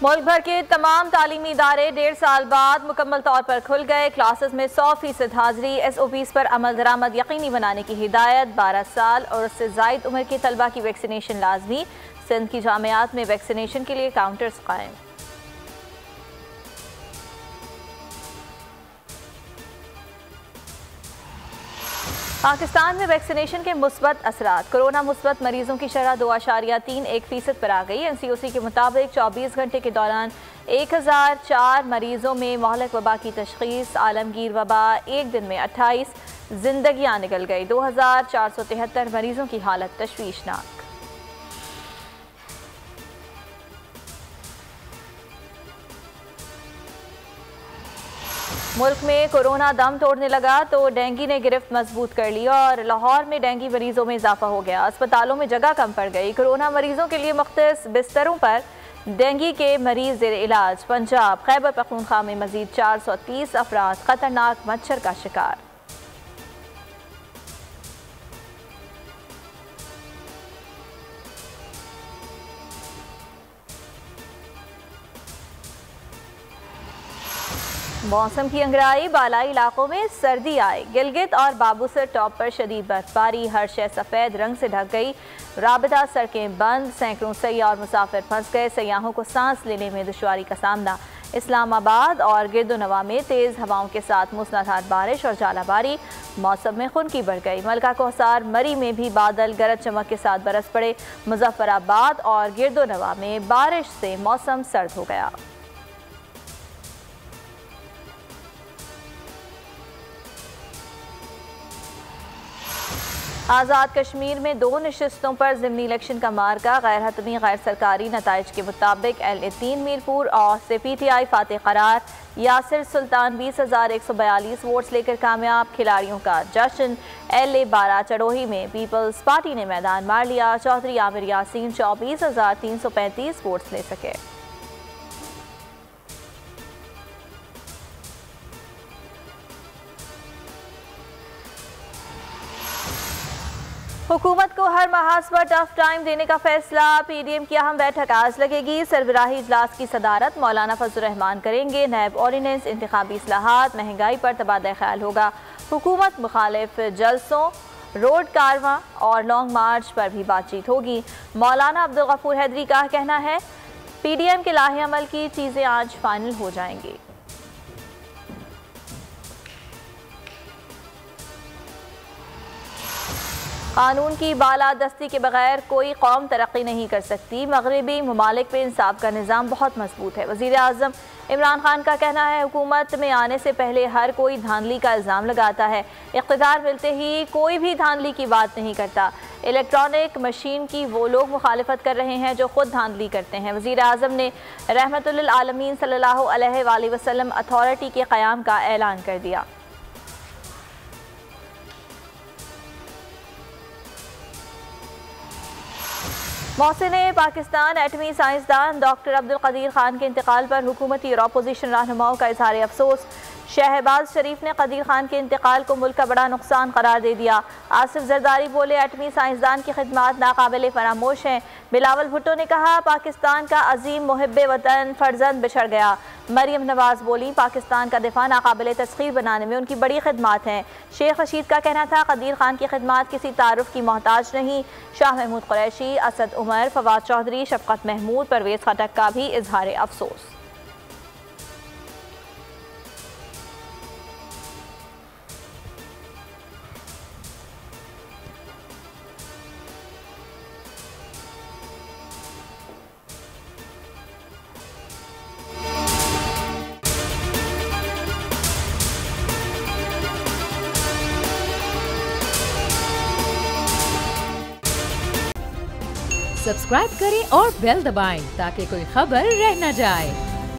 मुल्क भर के तमाम तालीमी इदारे 1.5 साल बाद मुकम्मल तौर पर खुल गए। क्लासेस में 100% हाजिरी, SOPs पर अमल दरामद यकीनी बनाने की हिदायत। 12 साल और उससे जायद उम्र के तलबा की वैक्सीनेशन लाजमी। सिंध की जामियात में वैक्सीनेशन के लिए काउंटर्स कायम। पाकिस्तान में वैक्सीनेशन के मुस्बत असरात। कोरोना मुस्बत मरीजों की शरह 2.31% पर आ गई। NCOC के मुताबिक 24 घंटे के दौरान 1004 मरीजों में महलक वबा की तशखीस। आलमगीर वबा एक दिन में 28 जिंदगियां निकल गई। 2473 मरीजों की हालत तशवीशनाक। मुल्क में कोरोना दम तोड़ने लगा तो डेंगू ने गिरफ्त मजबूत कर ली और लाहौर में डेंगू मरीजों में इजाफा हो गया। अस्पतालों में जगह कम पड़ गई। कोरोना मरीजों के लिए मुख्तलिफ बिस्तरों पर डेंगू के मरीज ज़ेर इलाज। पंजाब खैबर पख्तूनख्वा में मजीद 430 अफराद खतरनाक मच्छर का शिकार। मौसम की अंगड़ाई, बालाई इलाकों में सर्दी आई। गिलगित और बाबूसर टॉप पर शदीद बर्फबारी, हर शय सफ़ेद रंग से ढक गई। राबिता सड़कें बंद, सैकड़ों सयाह और मुसाफिर फंस गए। सयाहों को सांस लेने में दुश्वारी का सामना। इस्लामाबाद और गिरदोनवा में तेज़ हवाओं के साथ मूसलाधार बारिश और जालाबारी। मौसम में खुनकी बढ़ गई। मलका कोहसार मरी में भी बादल गरज चमक के साथ बरस पड़े। मुजफ्फराबाद और गिरदोनवा में बारिश से मौसम सर्द हो गया। आज़ाद कश्मीर में 2 नशिस्तों पर ज़िमनी इलेक्शन का मार्का। गैर हतमी गैर सरकारी नताइज के मुताबिक LA-3 मीरपुर और से PTI फातेह करार। यासिर सुल्तान 20,142 वोट्स लेकर कामयाब। खिलाड़ियों का जश्न। LA-12 चड़ोही में पीपल्स पार्टी ने मैदान मार लिया। चौधरी आमिर यासीन 24,335 वोट्स ले सके। हुकूमत को हर महाज पर टफ टाइम देने का फैसला। PDM की अहम बैठक आज लगेगी। सरबराही इजलास की सदारत मौलाना फजल रहमान करेंगे। नैब ऑर्डिनेंस, इंतखाबी इस्लाहात, महंगाई पर तबादला ख्याल होगा। हुकूमत मुखालिफ जलसों, रोड कारवां और लॉन्ग मार्च पर भी बातचीत होगी। मौलाना अब्दुल गफूर हैदरी का कहना है PDM के लाहे अमल की चीज़ें आज फाइनल हो जाएंगी। कानून की बालादस्ती के बगैर कोई कौम तरक्की नहीं कर सकती। मगरबी ममालिक में इंसाफ का निज़ाम बहुत मजबूत है। वज़ीर आज़म इमरान खान का कहना है हुकूमत में आने से पहले हर कोई धांधली का इल्ज़ाम लगाता है, इक़्तिदार मिलते ही कोई भी धांधली की बात नहीं करता। इलेक्ट्रॉनिक मशीन की वो लोग मुखालिफत कर रहे हैं जो खुद धांधली करते हैं। वज़ीर आज़म ने रहमतुल्लिल आलमीन सल्लल्लाहु अलैहि वसल्लम अथॉरिटी के क़याम का ऐलान कर दिया। मोहसिन पाकिस्तान एटमी साइंसदान डॉक्टर अब्दुल कदीर खान के इंतकाल पर हुकूमती और अपोजिशन रहनुमाओं का इजहार अफसोस। शहबाज शरीफ ने कदीर खान के इंतकाल को मुल्क का बड़ा नुकसान करार दे दिया। आसिफ जरदारी बोले एटमी साइंसदान की खिदमात नाकाबिल फरामोश हैं। बिलावल भुट्टो ने कहा पाकिस्तान का अजीम मुहिब्बे वतन फर्जंद बिछड़ गया। मरियम नवाज बोली पाकिस्तान का दिफा नाकाबिल तस्खीर बनाने में उनकी बड़ी खिदमात हैं। शेख रशीद का कहना था कदीर खान की खिदमात किसी तारुफ की मोहताज नहीं। शाह महमूद कुरैशी, असद उमर, फवाद चौधरी, शफकत महमूद, परवेज खटक का भी इजहार अफसोस। सब्सक्राइब करें और बेल दबाएं ताकि कोई खबर रह न जाए।